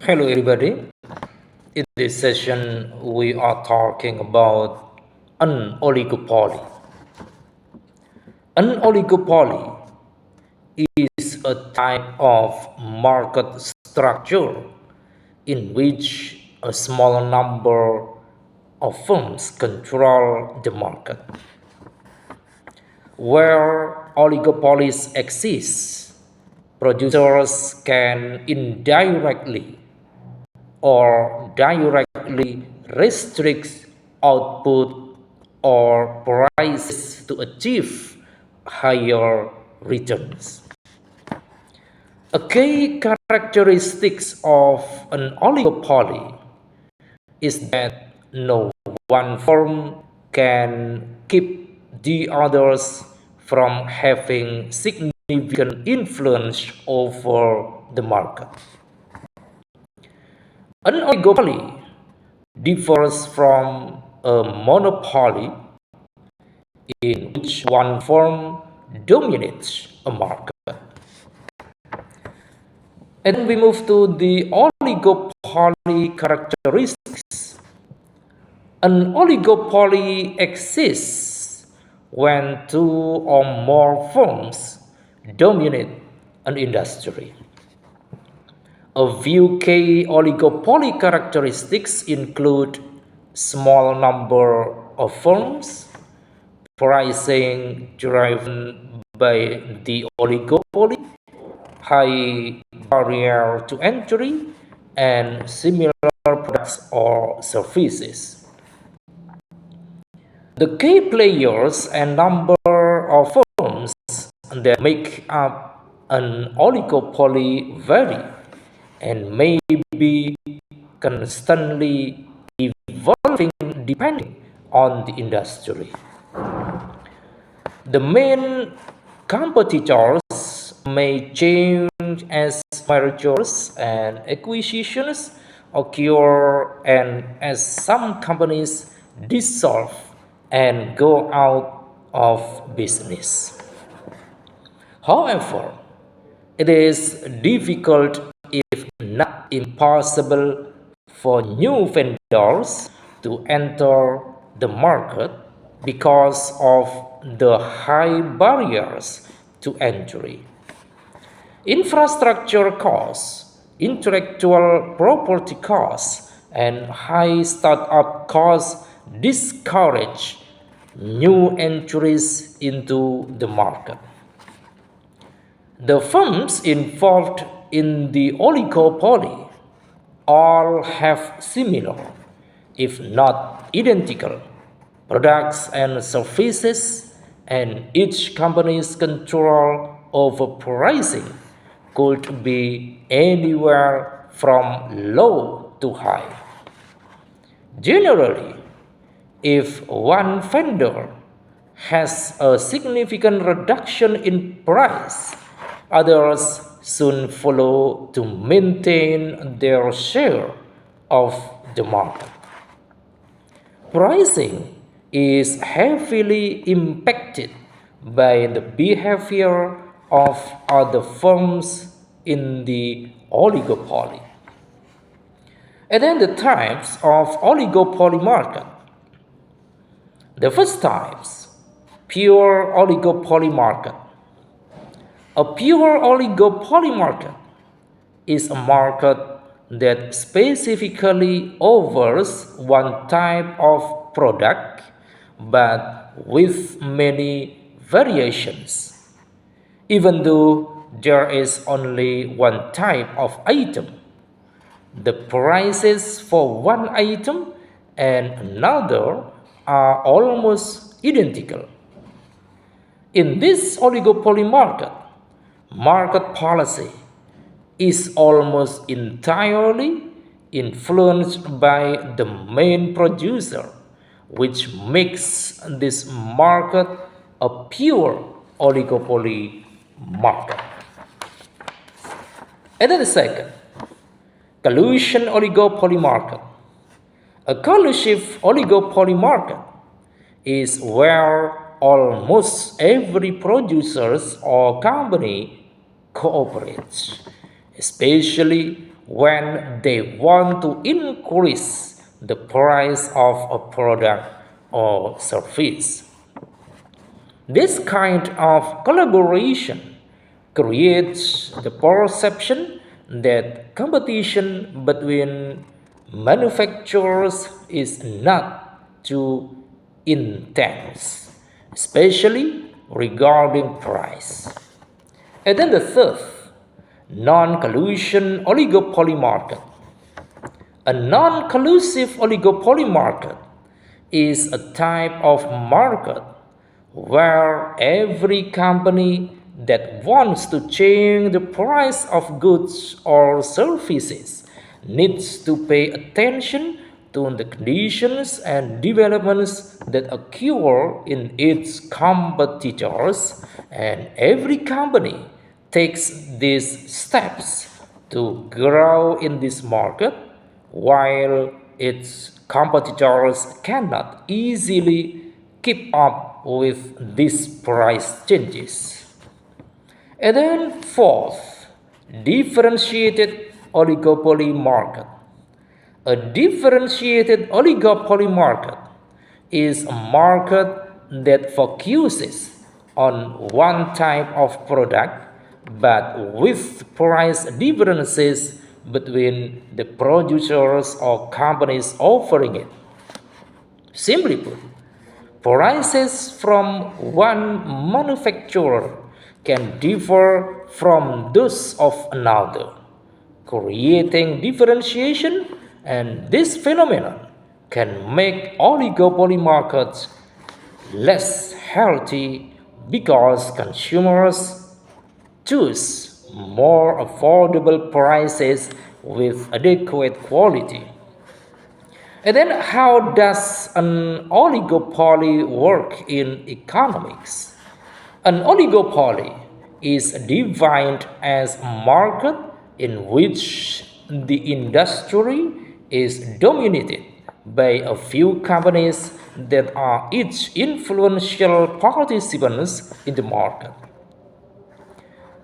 Hello, everybody. In this session, we are talking about an oligopoly. An oligopoly is a type of market structure in which a small number of firms control the market. Where oligopolies exist, producers can indirectly or directly restricts output or prices to achieve higher returns. A key characteristic of an oligopoly is that no one firm can keep the others from having significant influence over the market. An oligopoly differs from a monopoly in which one firm dominates a market. And we move to the oligopoly characteristics. An oligopoly exists when two or more firms dominate an industry. A few key oligopoly characteristics include small number of firms, pricing driven by the oligopoly, high barrier to entry, and similar products or services. The key players and number of firms that make up an oligopoly vary and may be constantly evolving depending on the industry. The main competitors may change as mergers and acquisitions occur and as some companies dissolve and go out of business. However, it is difficult, if not impossible, for new vendors to enter the market because of the high barriers to entry. Infrastructure costs, intellectual property costs, and high startup costs discourage new entries into the market. The firms involved in the oligopoly all have similar, if not identical, products and services, and each company's control over pricing could be anywhere from low to high. Generally, if one vendor has a significant reduction in price, others soon follow to maintain their share of the market. Pricing is heavily impacted by the behavior of other firms in the oligopoly. And then the types of oligopoly market. The first types, pure oligopoly market. A pure oligopoly market is a market that specifically offers one type of product but with many variations. Even though there is only one type of item, the prices for one item and another are almost identical. In this oligopoly market, market policy is almost entirely influenced by the main producer, which makes this market a pure oligopoly market. And then the second, collusion oligopoly market. A collusive oligopoly market is where almost every producer or company cooperates, especially when they want to increase the price of a product or service. This kind of collaboration creates the perception that competition between manufacturers is not too intense, especially regarding price. And then the third, non-collusion oligopoly market. A non-collusive oligopoly market is a type of market where every company that wants to change the price of goods or services needs to pay attention to the conditions and developments that occur in its competitors, and every company takes these steps to grow in this market while its competitors cannot easily keep up with these price changes. And then fourth, differentiated oligopoly market. A differentiated oligopoly market is a market that focuses on one type of product but with price differences between the producers or companies offering it. Simply put, prices from one manufacturer can differ from those of another, creating differentiation, and this phenomenon can make oligopoly markets less healthy because consumers choose more affordable prices with adequate quality. And then, how does an oligopoly work in economics? An oligopoly is defined as a market in which the industry is dominated by a few companies that are each influential participants in the market.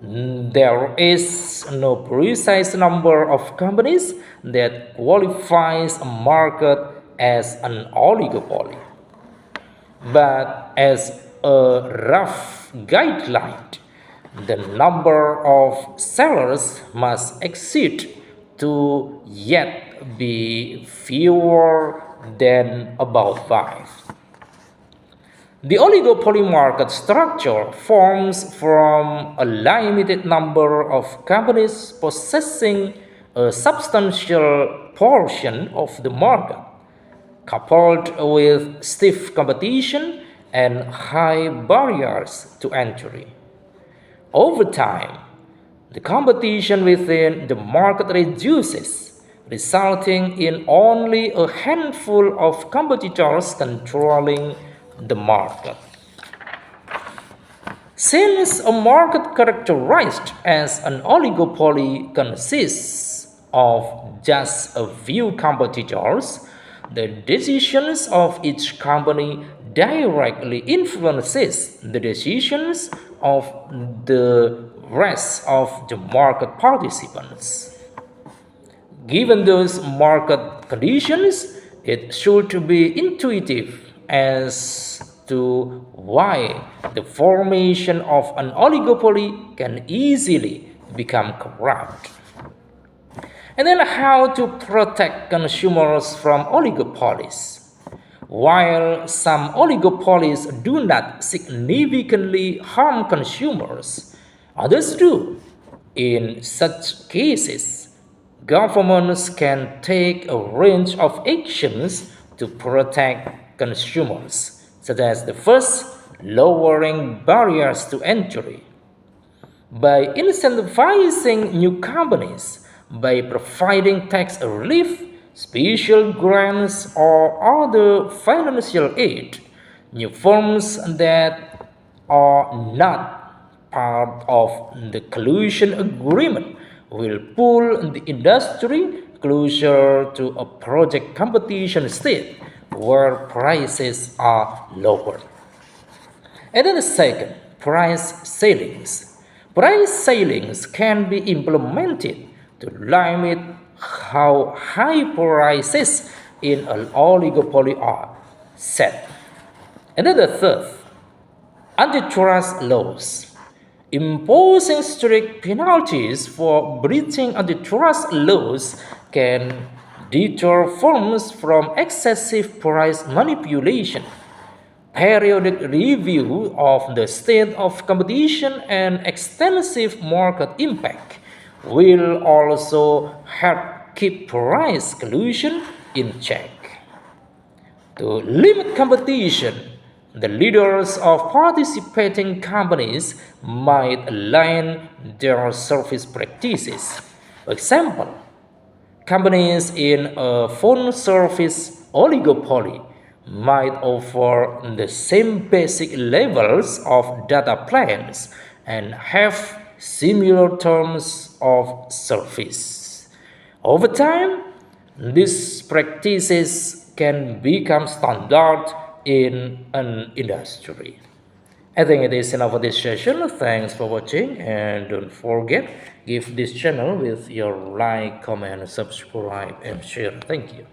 There is no precise number of companies that qualifies a market as an oligopoly, but as a rough guideline, the number of sellers must exceed to yet be fewer than about five. The oligopoly market structure forms from a limited number of companies possessing a substantial portion of the market, coupled with stiff competition and high barriers to entry. Over time, the competition within the market reduces, resulting in only a handful of competitors controlling the market. Since a market characterized as an oligopoly consists of just a few competitors, the decisions of each company directly influences the decisions of the rest of the market participants. Given those market conditions, it should be intuitive as to why the formation of an oligopoly can easily become corrupt. And then how to protect consumers from oligopolies. While some oligopolies do not significantly harm consumers, others do. In such cases, governments can take a range of actions to protect consumers, such as the first, lowering barriers to entry. By incentivizing new companies, by providing tax relief, special grants, or other financial aid, new firms that are not part of the collusion agreement will pull the industry closer to a project competition state where prices are lower. And then the second, price ceilings. Price ceilings can be implemented to limit how high prices in an oligopoly are set. Another third, antitrust laws. Imposing strict penalties for breaching antitrust laws can deter firms from excessive price manipulation. Periodic review of the state of competition and extensive market impact will also help keep price collusion in check. To limit competition, the leaders of participating companies might align their service practices. For example, companies in a phone service oligopoly might offer the same basic levels of data plans and have similar terms of service. Over time, these practices can become standard in an industry. I think it is enough for this session. Thanks for watching, and don't forget, give this channel with your like, comment, subscribe and share. Thank you.